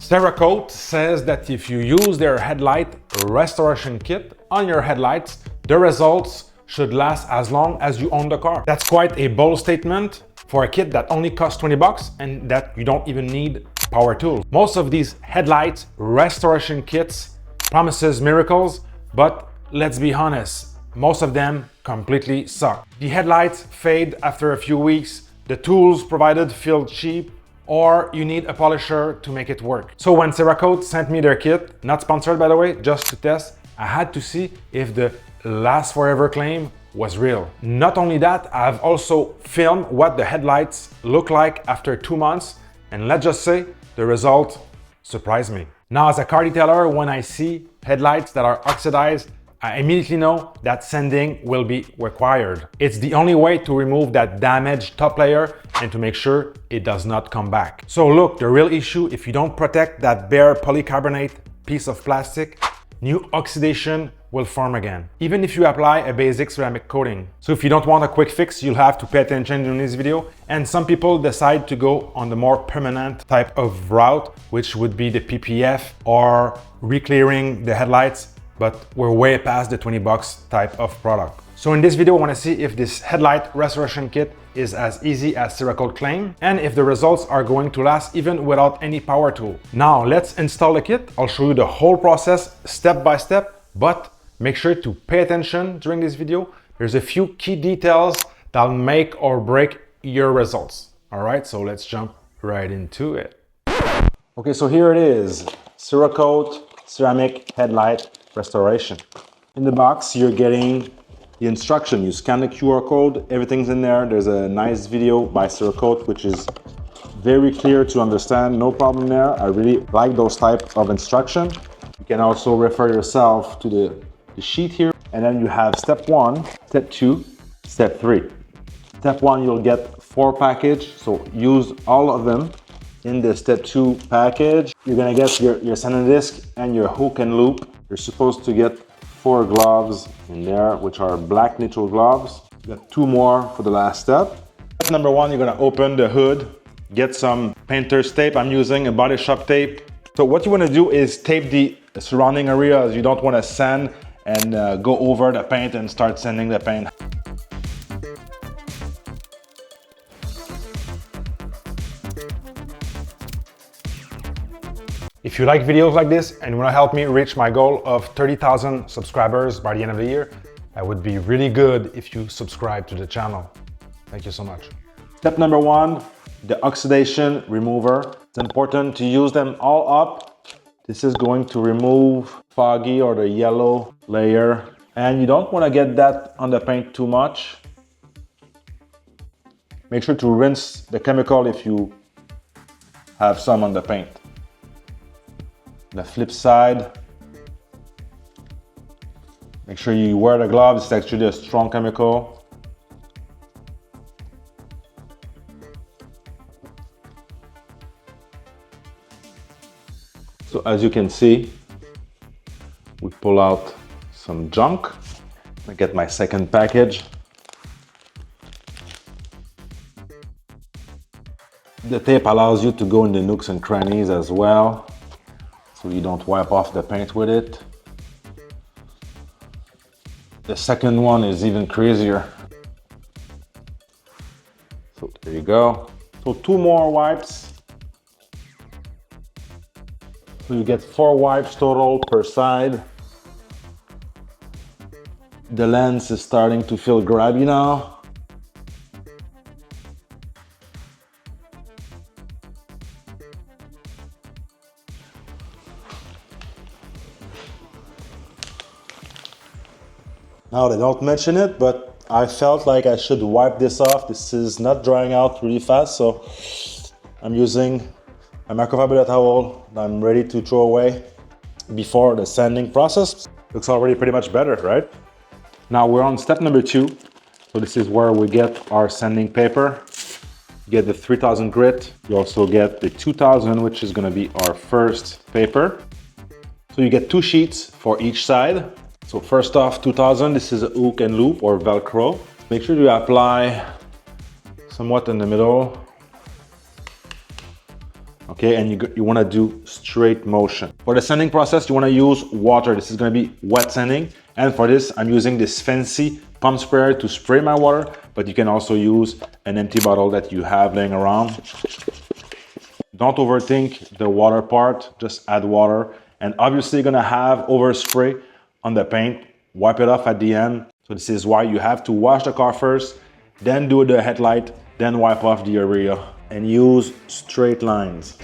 Cerakote says that if you use their headlight restoration kit on your headlights, the results should last as long as you own the car. That's quite a bold statement for a kit that only costs 20 bucks and that you don't even need power tools. Most of these headlight restoration kits promises miracles, but let's be honest, most of them completely suck. The headlights fade after a few weeks, the tools provided feel cheap, or you need a polisher to make it work. So when Cerakote sent me their kit, not sponsored by the way, just to test, I had to see if the last forever claim was real. Not only that, I've also filmed what the headlights look like after 2 months, and let's just say the result surprised me. Now as a car detailer, when I see headlights that are oxidized, I immediately know that sanding will be required. It's the only way to remove that damaged top layer and to make sure it does not come back. So look, the real issue, if you don't protect that bare polycarbonate piece of plastic, new oxidation will form again, even if you apply a basic ceramic coating. So if you don't want a quick fix, you'll have to pay attention in this video. And some people decide to go on the more permanent type of route, which would be the PPF or re-clearing the headlights, but we're way past the 20 bucks type of product. So in this video, I want to see if this headlight restoration kit is as easy as Cerakote claim and if the results are going to last even without any power tool. Now let's install the kit. I'll show you the whole process step by step, but make sure to pay attention during this video. There's a few key details that'll make or break your results. All right, so let's jump right into it. Okay, so here it is, Cerakote ceramic headlight restoration. In the box, you're getting the instruction. You scan the QR code, everything's in there. There's a nice video by Cerakote, which is very clear to understand, no problem there. I really like those types of instruction. You can also refer yourself to the sheet here. And then you have step 1, step 2, step 3. Step 1, you'll get 4 package, so use all of them in the step 2 package. You're gonna get your sanding disc and your hook and loop. You're supposed to get 4 gloves in there, which are black neutral gloves. You got 2 more for the last step. Step number 1, you're gonna open the hood, get some painter's tape. I'm using a body shop tape. So what you wanna do is tape the surrounding areas. You don't wanna sand and go over the paint and start sanding the paint. If you like videos like this and want to help me reach my goal of 30,000 subscribers by the end of the year, that would be really good if you subscribe to the channel. Thank you so much. Step number 1, the oxidation remover. It's important to use them all up. This is going to remove foggy or the yellow layer. And you don't want to get that on the paint too much. Make sure to rinse the chemical if you have some on the paint. The flip side, make sure you wear the gloves. It's actually a strong chemical. So as you can see, we pull out some junk. I get my second package. The tape allows you to go in the nooks and crannies as well, so you don't wipe off the paint with it. The second one is even crazier. So there you go. So 2 more wipes. So you get 4 wipes total per side. The lens is starting to feel grabby now. Now they don't mention it, but I felt like I should wipe this off. This is not drying out really fast, so I'm using a microfiber towel that I'm ready to throw away before the sanding process. Looks already pretty much better, right? Now we're on step number 2. So this is where we get our sanding paper. You get the 3000 grit. You also get the 2000, which is gonna be our first paper. So you get 2 sheets for each side. So first off, 2000, this is a hook and loop or Velcro. Make sure you apply somewhat in the middle. okay? And you wanna do straight motion. For the sanding process, you wanna use water. This is gonna be wet sanding. And for this, I'm using this fancy pump sprayer to spray my water, but you can also use an empty bottle that you have laying around. Don't overthink the water part, just add water. And obviously you're gonna have overspray on the paint, wipe it off at the end. So this is why you have to wash the car first, then do the headlight, then wipe off the area and use straight lines.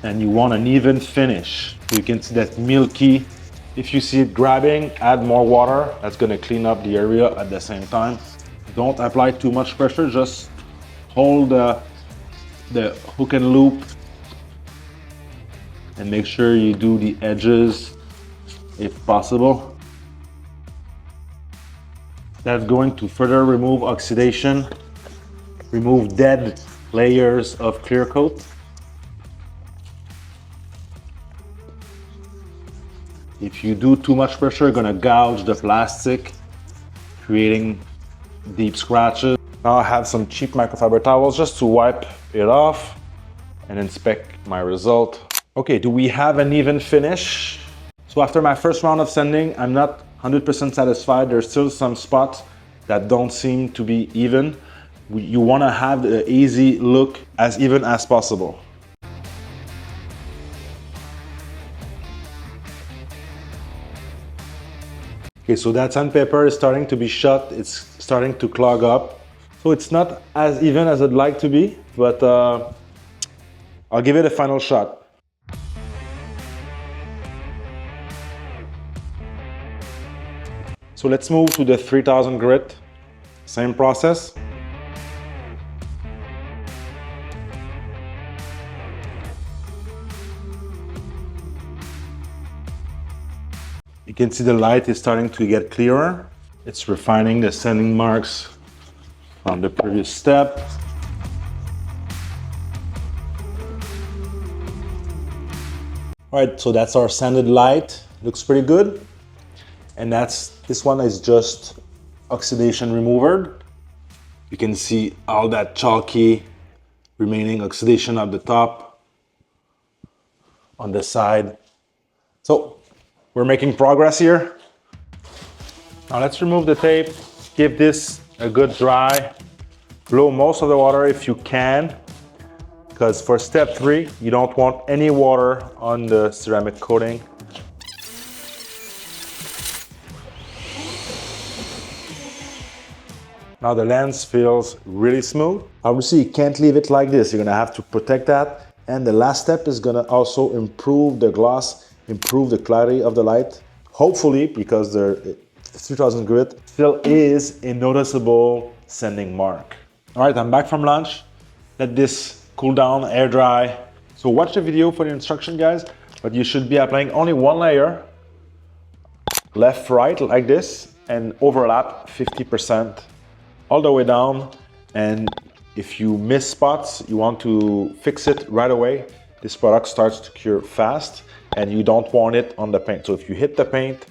And you want an even finish. So you can see that milky. If you see it grabbing, add more water. That's gonna clean up the area at the same time. Don't apply too much pressure, just hold the hook and loop and make sure you do the edges if possible. That's going to further remove oxidation, remove dead layers of clear coat. If you do too much pressure, you're gonna gouge the plastic, creating deep scratches. Now I have some cheap microfiber towels just to wipe it off and inspect my result. Okay, do we have an even finish? So after my first round of sanding, I'm not 100% satisfied. There's still some spots that don't seem to be even. You wanna have the easy look as even as possible. Okay, so that sandpaper is starting to be shut. It's starting to clog up. So it's not as even as I'd like to be, but I'll give it a final shot. So let's move to the 3000 grit. Same process. You can see the light is starting to get clearer. It's refining the sanding marks from the previous step. All right, so that's our sanded light. Looks pretty good. And this one is just oxidation remover. You can see all that chalky remaining oxidation at the top, on the side. So we're making progress here. Now let's remove the tape, give this a good dry, blow most of the water if you can, because for step 3, you don't want any water on the ceramic coating. Now the lens feels really smooth. Obviously you can't leave it like this, you're gonna have to protect that. And the last step is gonna also improve the gloss, improve the clarity of the light. Hopefully, because the 3000 grit still is a noticeable sanding mark. All right, I'm back from lunch. Let this cool down, air dry. So watch the video for the instruction, guys, but you should be applying only one layer, left, right, like this, and overlap 50% all the way down. And if you miss spots, you want to fix it right away. This product starts to cure fast and you don't want it on the paint. So if you hit the paint,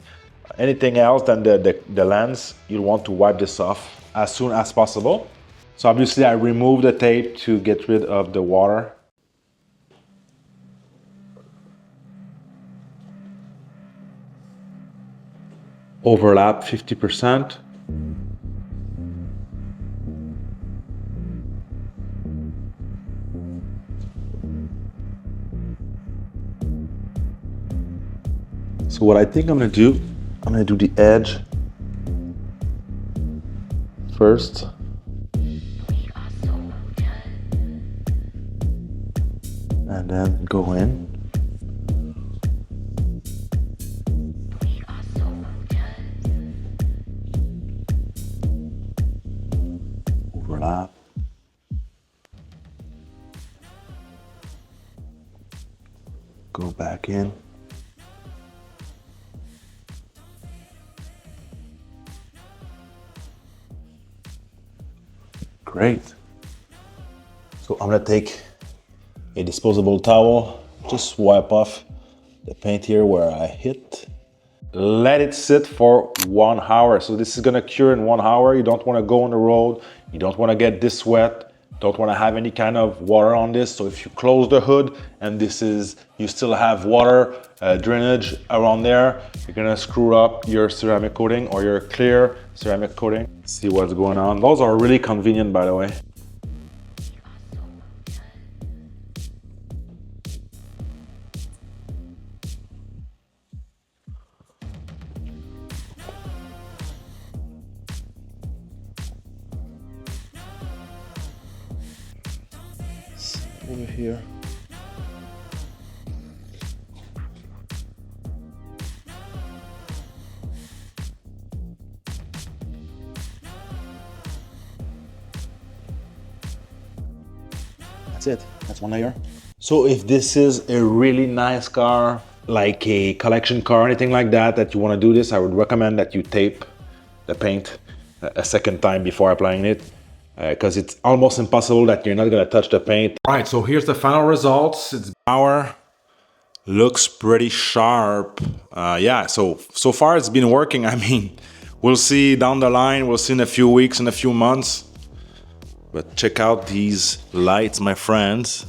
anything else than the lens, you'll want to wipe this off as soon as possible. So obviously I removed the tape to get rid of the water. Overlap 50%. So what I think I'm gonna do the edge first. And then go in. Overlap. Go back in. Great. So I'm gonna take a disposable towel, just wipe off the paint here where I hit. Let it sit for 1 hour. So this is gonna cure in 1 hour. You don't wanna go on the road. You don't wanna get this wet. Don't wanna have any kind of water on this. So if you close the hood and you still have water drainage around there, you're gonna screw up your ceramic coating or your clear ceramic coating. See what's going on. Those are really convenient, by the way. Over here. That's it. That's one layer. So if this is a really nice car, like a collection car, anything like that, that you want to do this, I would recommend that you tape the paint a second time before applying it. Because it's almost impossible that you're not gonna touch the paint. All right, so here's the final results. It's power. Looks pretty sharp. Yeah, so far it's been working. I mean, we'll see down the line. We'll see in a few weeks, in a few months. But check out these lights, my friends.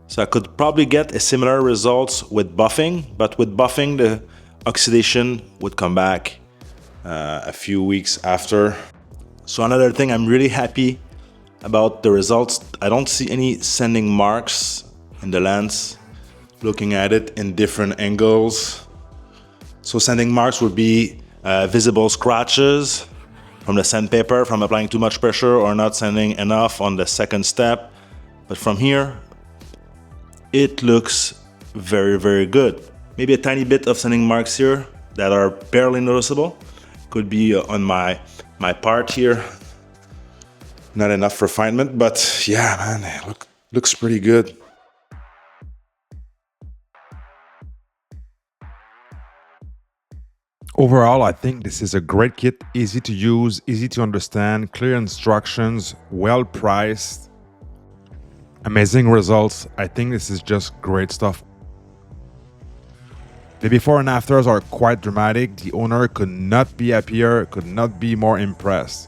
So I could probably get a similar results with buffing, but with buffing, the oxidation would come back a few weeks after. So another thing, I'm really happy about the results. I don't see any sanding marks in the lens, looking at it in different angles. So sanding marks would be visible scratches from the sandpaper, from applying too much pressure or not sanding enough on the second step. But from here, it looks very, very good. Maybe a tiny bit of sanding marks here that are barely noticeable. Could be on my part here. Not enough refinement, but yeah, man, looks pretty good. Overall, I think this is a great kit, easy to use, easy to understand, clear instructions, well priced, amazing results. I think this is just great stuff. The before and afters are quite dramatic. The owner could not be happier, could not be more impressed.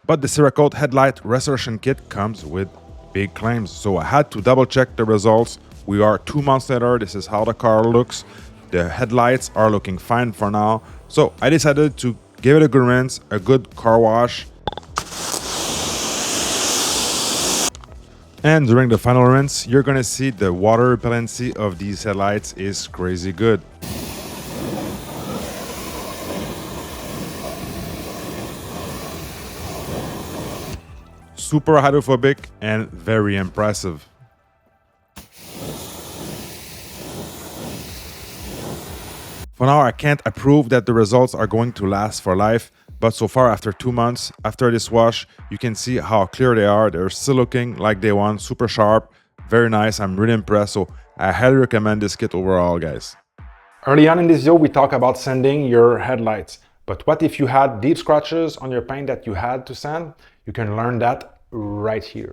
But the Cerakote Headlight Restoration Kit comes with big claims, so I had to double check the results. We are 2 months later. This is how the car looks. The headlights are looking fine for now. So I decided to give it a good rinse, a good car wash. And during the final rinse, you're gonna see the water repellency of these headlights is crazy good. Super hydrophobic and very impressive. For now, I can't approve that the results are going to last for life, but so far after 2 months, after this wash, you can see how clear they are. They're still looking like day one, super sharp, very nice. I'm really impressed, so I highly recommend this kit overall, guys. Early on in this video, we talked about sanding your headlights, but what if you had deep scratches on your paint that you had to sand? You can learn that right here.